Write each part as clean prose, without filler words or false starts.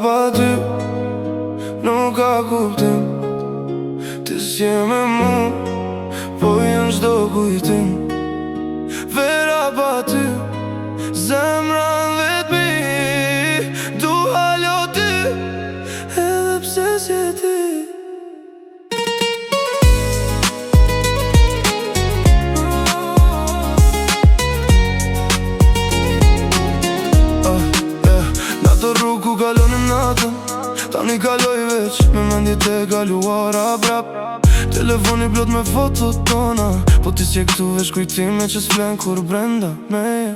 pa ty nuk ka kuptim. Ti s'je me mu, po jem çdo kujtim. Vera pa ty, zemra vetëmi, du halo ty, edhe pse s'je ti. Në të rrugë ku kalonin natën, tani kaloj veç me mendjet e kaluara brap. Telefoni plot me fotot tona, po ti s'je këtu veç kujtime që s'flen kur brenda meje.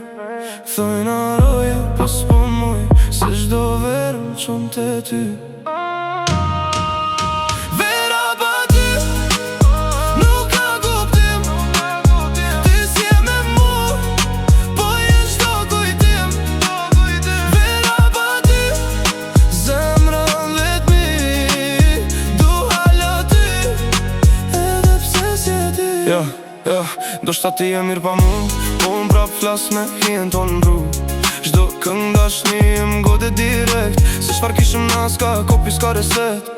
Thojna roja, po s'po muj, se çdo verë më qon te ty. Vera pa ty nuk ka kuptim. Ti s'je me mu, po jem çdo kujtim. Vera pa ty, zemra vetëmi, du halo ty, edhe pse s'je ti. Do shta ti e mirë pa mu, po unë prap flas me hien ton n'bru. Çdo këng dashni më gode direkt, se çfar kishim na s'ka kopi s'ka reset.